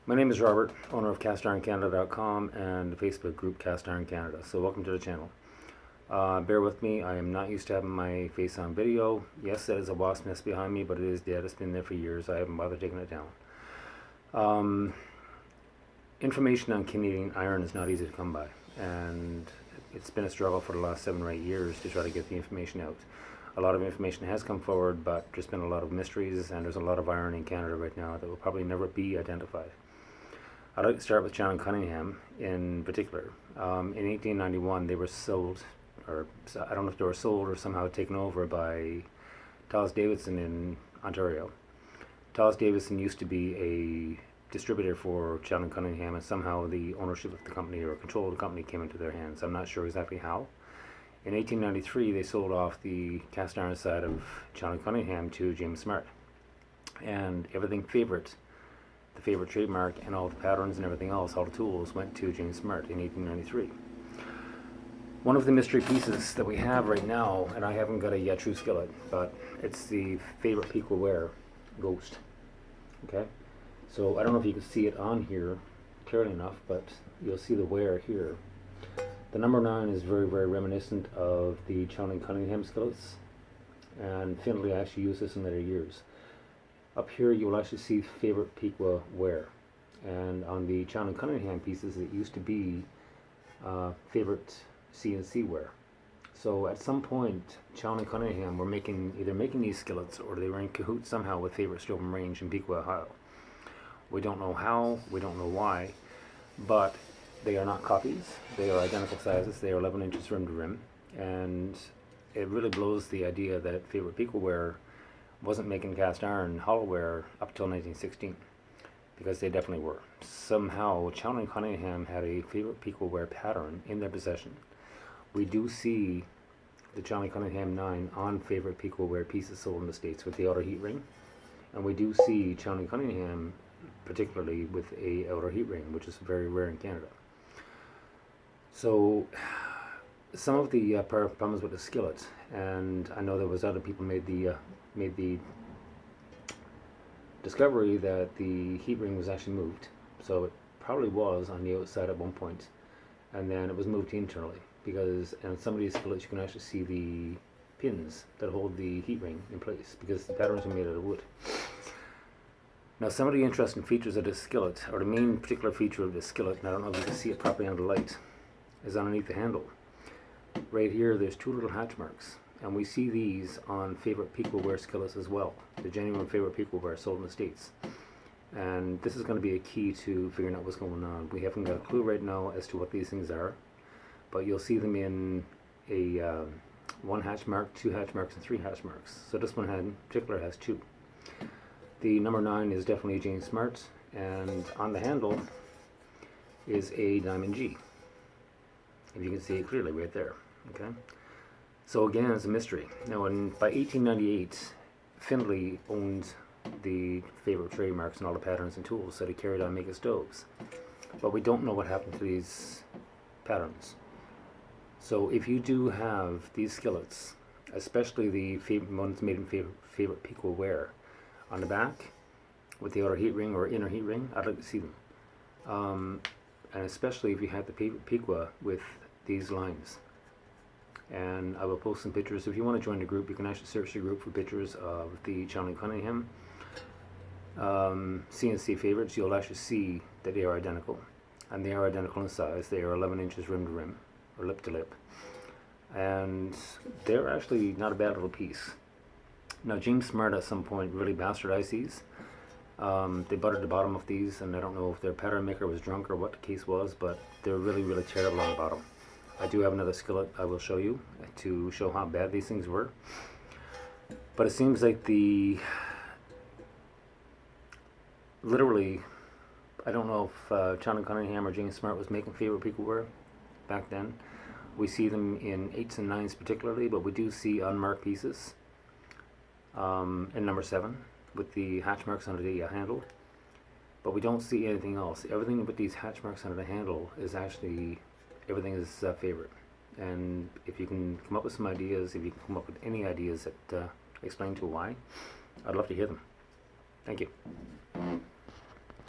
My name is Robert, owner of castironcanada.com and the Facebook group Cast Iron Canada. So welcome to the channel. Bear with me, I am not used to having my face on video. Yes, that is a wasp nest behind me, but it is dead. It's been there for years. I haven't bothered taking it down. Information on Canadian iron is not easy to come by, and it's been a struggle for the last 7 or 8 years to try to get the information out. A lot of information has come forward, but there's been a lot of mysteries, and there's a lot of iron in Canada right now that will probably never be identified. I'd like to start with Chown and Cunningham in particular. In 1891, they were sold, or I don't know if they were sold or somehow taken over by Thos Davidson in Ontario. Thos Davidson used to be a distributor for Chown and Cunningham, and somehow the ownership of the company or control of the company came into their hands. I'm not sure exactly how. In 1893, they sold off the cast iron side of Chown and Cunningham to James Smart, and everything favorite, the favorite trademark and all the patterns and everything else, all the tools, went to James Smart in 1893. One of the mystery pieces that we have right now, and I haven't got a true skillet, but it's the favorite Piqua Ware ghost. Okay, so I don't know if you can see it on here clearly enough, but you'll see the ware here. The number 9 is very, very reminiscent of the Chown and Cunningham skillets, and Findlay actually used this in later years. Up here you will actually see favorite Piqua Ware, and on the Chown and Cunningham pieces it used to be favorite CNC ware. So at some point Chown and Cunningham were either making these skillets, or they were in cahoots somehow with favorite Stoughton Range in Piqua, Ohio. We don't know how, we don't know why, but they are not copies. They are identical sizes. They are 11 inches rim to rim, and it really blows the idea that favorite Piqua Ware wasn't making cast iron hollowware up till 1916, because they definitely were. Somehow Chown and Cunningham had a favorite Piqua Ware pattern in their possession. We do see the Chown and Cunningham 9 on favorite Piqua Ware pieces sold in the States with the outer heat ring, and we do see Chown and Cunningham particularly with a outer heat ring, which is very rare in Canada. So some of the problems with the skillet, and I know there was other people made the discovery that the heat ring was actually moved. So it probably was on the outside at one point, and then it was moved internally, because in some of these skillets you can actually see the pins that hold the heat ring in place, because the patterns are made out of wood. Now, some of the interesting features of this skillet, or the main particular feature of this skillet, and I don't know if you can see it properly under light, is underneath the handle. Right here there's 2 little hatch marks, and we see these on favorite Piqua Ware skillets as well, the genuine favorite Piqua Ware sold in the States. And this is going to be a key to figuring out what's going on. We haven't got a clue right now as to what these things are, but you'll see them in a 1 hatch mark, 2 hatch marks, and 3 hatch marks. So this one in particular has 2. The number 9 is definitely James Smart, and on the handle is a diamond G, if you can see it clearly right there. Okay, so again, it's a mystery. Now, by 1898, Findlay owned the favorite trademarks and all the patterns and tools that he carried on making stoves, but we don't know what happened to these patterns. So if you do have these skillets, especially the ones made in favorite Piqua Ware, on the back with the outer heat ring or inner heat ring, I'd like to see them. And especially if you had the Piqua with these lines. And I will post some pictures. If you want to join the group, you can actually search the group for pictures of the Chown and Cunningham CNC favorites. You'll actually see that they are identical, and they are identical in size. They are 11 inches rim to rim, or lip to lip, and they're actually not a bad little piece. Now, James Smart at some point really bastardized these. They buttered the bottom of these, and I don't know if their pattern maker was drunk or what the case was, but they're really, really terrible on the bottom. I do have another skillet I will show you to show how bad these things were. But it seems like literally, I don't know if Chown and Cunningham or James Smart was making favorite Piqua Ware back then. We see them in 8s and 9s particularly, but we do see unmarked pieces. In number 7 with the hatch marks under the handle, but we don't see anything else. Everything with these hatch marks under the handle is actually, everything is favorite. And if you can come up with some ideas, if you can come up with any ideas that explain to why, I'd love to hear them. Thank you.